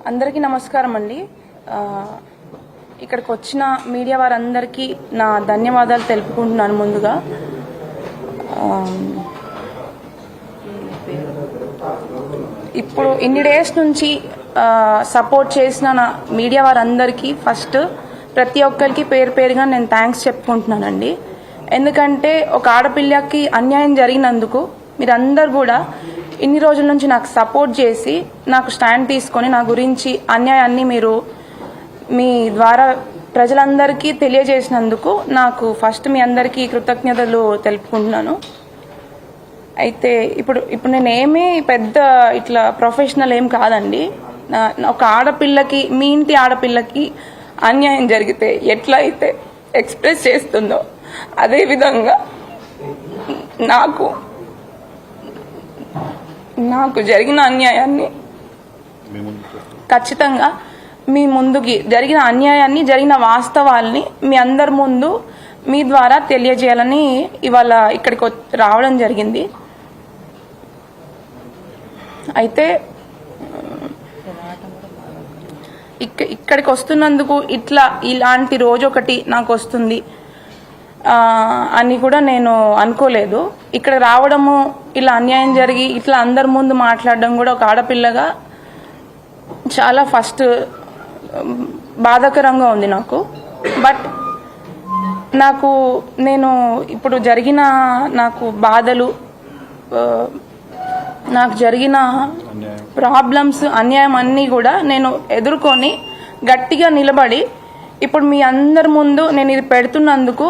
అందరికీ నమస్కారం అండి. ఇక్కడికి వచ్చిన మీడియా వారందరికీ నా ధన్యవాదాలు తెలుపుకుంటున్నాను. ముందుగా ఇప్పుడు ఇన్ని డేస్ నుంచి సపోర్ట్ చేసిన నా మీడియా వారందరికీ ఫస్ట్ ప్రతి ఒక్కరికి పేరు పేరుగా నేను థ్యాంక్స్ చెప్పుకుంటున్నానండి. ఎందుకంటే ఒక ఆడపిల్లకి అన్యాయం జరిగినందుకు మీరందరూ కూడా ఇన్ని రోజుల నుంచి నాకు సపోర్ట్ చేసి నాకు స్టాండ్ తీసుకొని నా గురించి అన్యాయాన్ని మీరు మీ ద్వారా ప్రజలందరికీ తెలియజేసినందుకు నాకు ఫస్ట్ మీ అందరికీ కృతజ్ఞతలు తెలుపుకుంటున్నాను. అయితే ఇప్పుడు నేనేమీ పెద్ద ఇట్లా ప్రొఫెషనల్ ఏం కాదండి. ఒక ఆడపిల్లకి, మీ ఇంటి ఆడపిల్లకి అన్యాయం జరిగితే ఎట్లా అయితే ఎక్స్ప్రెస్ చేస్తుందో అదేవిధంగా నాకు జరిగిన అన్యాయాన్ని ఖచ్చితంగా మీ ముందుకి జరిగిన అన్యాయాన్ని, జరిగిన వాస్తవాల్ని మీ అందరి ముందు మీ ద్వారా తెలియజేయాలని ఇవాళ ఇక్కడికి రావడం జరిగింది. అయితే ఇక్కడికి వస్తున్నందుకు ఇలాంటి రోజు ఒకటి నాకు వస్తుంది అని కూడా నేను అనుకోలేదు. ఇక్కడ రావడము, ఇలా అన్యాయం జరిగి ఇట్లా అందరి ముందు మాట్లాడడం కూడా ఒక ఆడపిల్లగా చాలా ఫస్ట్ బాధాకరంగా ఉంది నాకు. బట్ నేను ఇప్పుడు జరిగిన నాకు బాధలు, నాకు జరిగిన ప్రాబ్లమ్స్, అన్యాయం అన్నీ కూడా నేను ఎదుర్కొని గట్టిగా నిలబడి ఇప్పుడు మీ అందరి ముందు నేను ఇది పెడుతున్నందుకు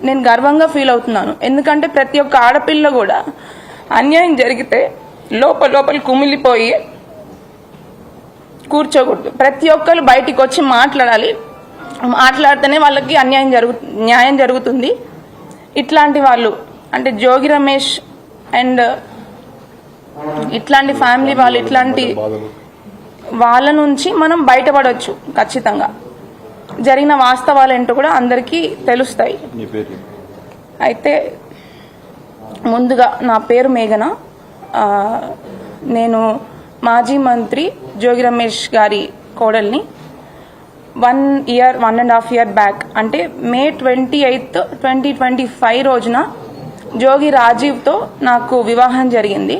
నేను గర్వంగా ఫీల్ అవుతున్నాను. ఎందుకంటే ప్రతి ఒక్క ఆడపిల్ల కూడా అన్యాయం జరిగితే లోపల కుమిలిపోయి కూర్చోకూడదు. ప్రతి ఒక్కరు బయటికి వచ్చి మాట్లాడాలి. మాట్లాడితేనే వాళ్ళకి న్యాయం జరుగుతుంది. ఇట్లాంటి వాళ్ళు అంటే జోగి రమేష్ అండ్ ఇట్లాంటి ఫ్యామిలీ వాళ్ళు, ఇట్లాంటి వాళ్ళ నుంచి మనం బయటపడవచ్చు. ఖచ్చితంగా జరిగిన వాస్తవాలు ఏంటో కూడా అందరికీ తెలుస్తాయి. అయితే ముందుగా నా పేరు మేఘన. నేను మాజీ మంత్రి జోగి రమేష్ గారి కోడల్ని. 1.5 year బ్యాక్ అంటే May 28, 2025 రోజున జోగి రాజీవ్తో నాకు వివాహం జరిగింది.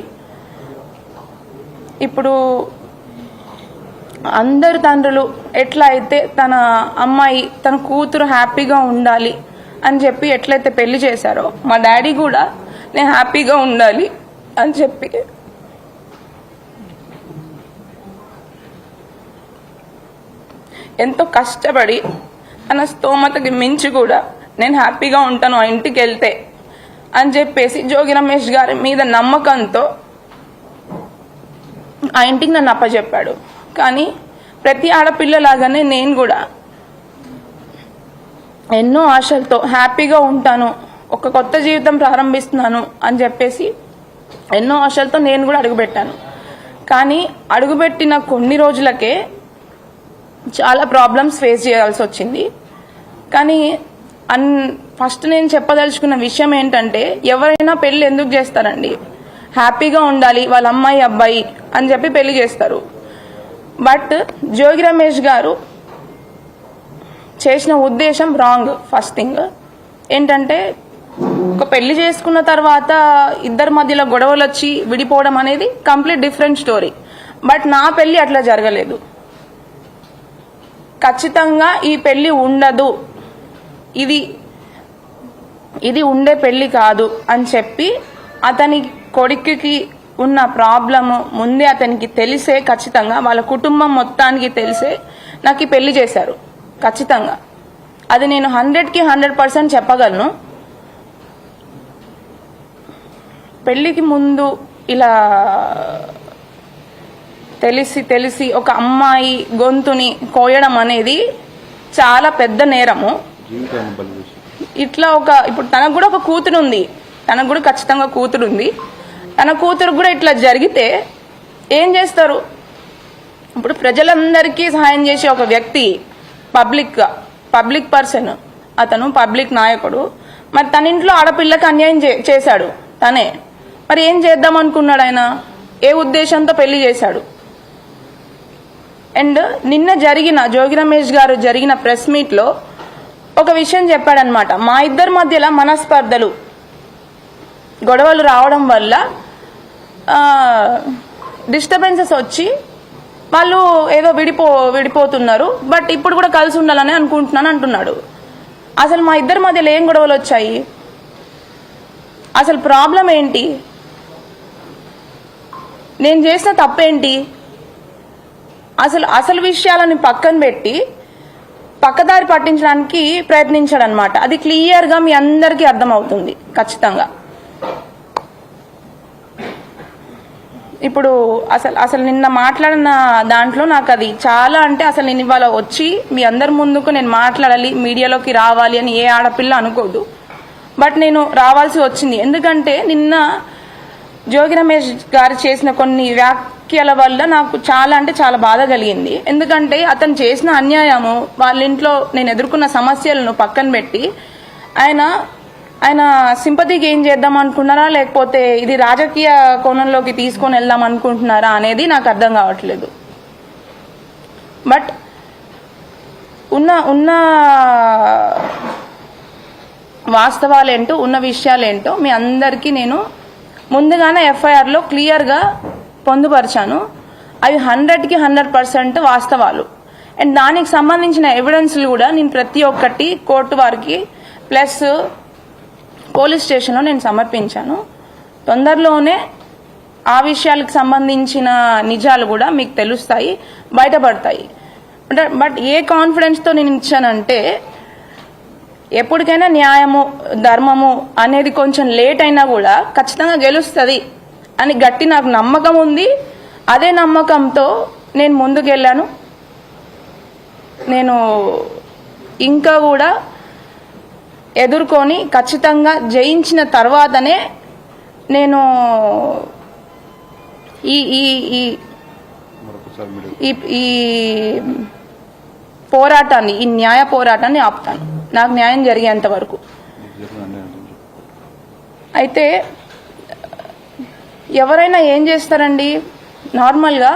ఇప్పుడు అందరు తండ్రులు ఎట్లా అయితే తన అమ్మాయి, తన కూతురు హ్యాపీగా ఉండాలి అని చెప్పి ఎట్లయితే పెళ్లి చేశారో, మా డాడీ కూడా నేను హ్యాపీగా ఉండాలి అని చెప్పి ఎంతో కష్టపడి తన స్తోమతకి మించి కూడా నేను హ్యాపీగా ఉంటాను ఆ ఇంటికి వెళ్తే అని చెప్పేసి జోగి రమేష్ గారి మీద నమ్మకంతో ఆ ఇంటికి నన్ను అప్పచెప్పాడు. కానీ ప్రతి ఆడపిల్లలాగానే నేను కూడా ఎన్నో ఆశలతో హ్యాపీగా ఉంటాను, ఒక కొత్త జీవితం ప్రారంభిస్తున్నాను అని చెప్పేసి ఎన్నో ఆశలతో నేను కూడా అడుగుపెట్టాను. కానీ అడుగుపెట్టిన కొన్ని రోజులకే చాలా ప్రాబ్లమ్స్ ఫేస్ చేయాల్సి వచ్చింది. కానీ ఫస్ట్ నేను చెప్పదలుచుకున్న విషయం ఏంటంటే, ఎవరైనా పెళ్లి ఎందుకు చేస్తారండి? హ్యాపీగా ఉండాలి వాళ్ళ అమ్మాయి అబ్బాయి అని చెప్పి పెళ్లి చేస్తారు. బట్ జోగి రమేష్ గారు చేసిన ఉద్దేశం రాంగ్. ఫస్ట్ థింగ్ ఏంటంటే, ఒక పెళ్లి చేసుకున్న తర్వాత ఇద్దరి మధ్యలో గొడవలు వచ్చి విడిపోవడం అనేది కంప్లీట్ డిఫరెంట్ స్టోరీ. బట్ నా పెళ్లి అట్లా జరగలేదు. ఖచ్చితంగా ఈ పెళ్లి ఉండదు, ఇది ఉండే పెళ్లి కాదు అని చెప్పి అతని కొడుకుకి ఉన్న ప్రాబ్లము ముందే అతనికి తెలిసే, ఖచ్చితంగా వాళ్ళ కుటుంబం మొత్తానికి తెలిసే నాకు ఈ పెళ్లి చేశారు. ఖచ్చితంగా అది నేను 100కి 100% చెప్పగలను. పెళ్లికి ముందు ఇలా తెలిసి ఒక అమ్మాయి గొంతుని కోయడం అనేది చాలా పెద్ద నేరము. ఇట్లా ఇప్పుడు తనకు కూడా ఒక కూతురు ఉంది, తనకు కూడా ఖచ్చితంగా కూతురు ఉంది. తన కూతురు కూడా ఇట్లా జరిగితే ఏం చేస్తారు? ఇప్పుడు ప్రజలందరికీ సహాయం చేసే ఒక వ్యక్తి, పబ్లిక్ పర్సన్, అతను పబ్లిక్ నాయకుడు. మరి తన ఇంట్లో ఆడపిల్లకి అన్యాయం చేశాడు తనే. మరి ఏం చేద్దాం అనుకున్నాడు ఆయన? ఏ ఉద్దేశంతో పెళ్లి చేశాడు? అండ్ నిన్న జరిగిన జోగి రమేష్ గారు జరిగిన ప్రెస్ మీట్లో ఒక విషయం చెప్పాడనమాట. మా ఇద్దరి మధ్యలో మనస్పర్ధలు గొడవలు రావడం వల్ల డిస్టర్బెన్సెస్ వచ్చి వాళ్ళు ఏదో విడిపోతున్నారు, బట్ ఇప్పుడు కూడా కలిసి ఉండాలని అనుకుంటున్నాను అంటున్నాడు. అసలు మా ఇద్దరి మధ్యలో ఏం గొడవలు వచ్చాయి? అసలు ప్రాబ్లం ఏంటి? నేను చేసిన తప్పేంటి? అసలు విషయాలని పక్కన పెట్టి పక్కదారి పట్టించడానికి ప్రయత్నించాడు అనమాట. అది క్లియర్గా మీ అందరికీ అర్థమవుతుంది ఖచ్చితంగా. ఇప్పుడు అసలు నిన్న మాట్లాడిన దాంట్లో నాకు అది చాలా అంటే అసలు నేను ఇవాళ వచ్చి మీ అందరి ముందుకు నేను మాట్లాడాలి, మీడియాలోకి రావాలి అని ఏ ఆడపిల్ల అనుకోదు. బట్ నేను రావాల్సి వచ్చింది. ఎందుకంటే నిన్న జోగి రమేష్ గారు చేసిన కొన్ని వ్యాఖ్యల వల్ల నాకు చాలా అంటే చాలా బాధ కలిగింది. ఎందుకంటే అతను చేసిన అన్యాయము, వాళ్ళ ఇంట్లో నేను ఎదుర్కొన్న సమస్యలను పక్కన పెట్టి ఆయన సింపతి గెయిన్ చేద్దాం అనుకున్నారా, లేకపోతే ఇది రాజకీయ కోణంలోకి తీసుకొని వెళ్దాం అనుకుంటున్నారా అనేది నాకు అర్థం కావట్లేదు. బట్ ఉన్న వాస్తవాలేంటో, ఉన్న విషయాలేంటో మీ అందరికీ నేను ముందుగానే ఎఫ్ఐఆర్లో క్లియర్గా పొందుపరిచాను. అవి 100కి 100% వాస్తవాలు. అండ్ దానికి సంబంధించిన ఎవిడెన్స్లు కూడా నేను ప్రతి ఒక్కటి కోర్టు వారికి ప్లస్ పోలీస్ స్టేషన్లో నేను సమర్పించాను. తొందరలోనే ఆ విషయాలకు సంబంధించిన నిజాలు కూడా మీకు తెలుస్తాయి, బయటపడతాయి. బట్ ఏ కాన్ఫిడెన్స్తో నేను ఇచ్చానంటే, ఎప్పటికైనా న్యాయము ధర్మము అనేది కొంచెం లేట్ అయినా కూడా ఖచ్చితంగా గెలుస్తుంది అని గట్టి నాకు నమ్మకం ఉంది. అదే నమ్మకంతో నేను ముందుకెళ్ళాను. నేను ఇంకా కూడా ఎదుర్కొని ఖచ్చితంగా జయించిన తర్వాతనే నేను ఈ పోరాటాన్ని, ఈ న్యాయ పోరాటాన్ని ఆపుతాను, నాకు న్యాయం జరిగేంత వరకు. అయితే ఎవరైనా ఏం చేస్తారండి, నార్మల్గా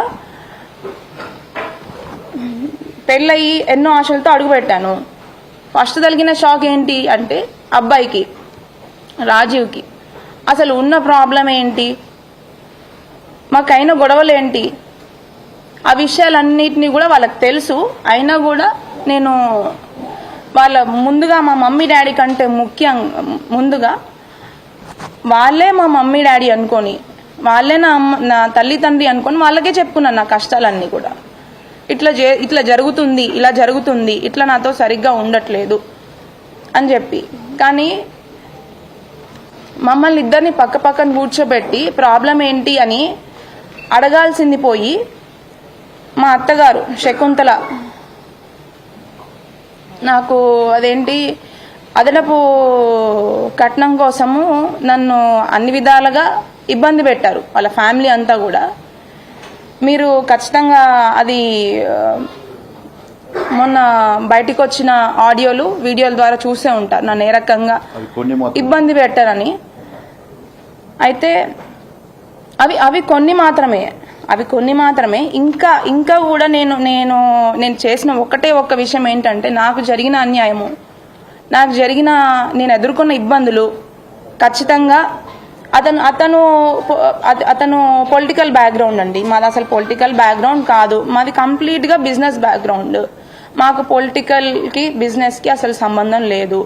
పెళ్ళయి ఎన్నో ఆశలతో అడుగుపెట్టాను. ఫస్ట్ తగిలిన షాక్ ఏంటి అంటే అబ్బాయికి, రాజీవ్కి అసలు ఉన్న ప్రాబ్లం ఏంటి, మాకైన గొడవలు ఏంటి, ఆ విషయాలన్నిటినీ కూడా వాళ్ళకి తెలుసు. అయినా కూడా నేను వాళ్ళ ముందుగా మా మమ్మీ డాడీ కంటే ముందుగా వాళ్ళే మా మమ్మీ డాడీ అనుకొని, వాళ్ళే నా తల్లి తండ్రి అనుకొని వాళ్ళకే చెప్పుకున్నాను నా కష్టాలన్నీ కూడా. ఇట్లా జరుగుతుంది, ఇలా జరుగుతుంది, ఇట్లా నాతో సరిగ్గా ఉండట్లేదు అని చెప్పి. కానీ మమ్మల్ని ఇద్దరిని పక్క పక్కన కూర్చోబెట్టి ప్రాబ్లం ఏంటి అని అడగాల్సింది పోయి మా అత్తగారు శకుంతల నాకు అదేంటి అదనపు కట్నం కోసము నన్ను అన్ని విధాలుగా ఇబ్బంది పెట్టారు, వాళ్ళ ఫ్యామిలీ అంతా కూడా. మీరు ఖచ్చితంగా అది మొన్న బయటికి వచ్చిన ఆడియోలు వీడియోల ద్వారా చూసే ఉంటారు నన్ను ఏ రకంగా ఇబ్బంది పెట్టారని. అయితే అవి కొన్ని మాత్రమే. ఇంకా కూడా నేను చేసిన ఒక్క విషయం ఏంటంటే, నాకు జరిగిన అన్యాయము, నేను ఎదుర్కొన్న ఇబ్బందులు ఖచ్చితంగా అతను పొలిటికల్ బ్యాక్గ్రౌండ్ అండి. మాది అసలు పొలిటికల్ బ్యాక్గ్రౌండ్ కాదు, మాది కంప్లీట్గా బిజినెస్ బ్యాక్గ్రౌండ్. మాకు పొలిటికల్కి బిజినెస్కి అసలు సంబంధం లేదు.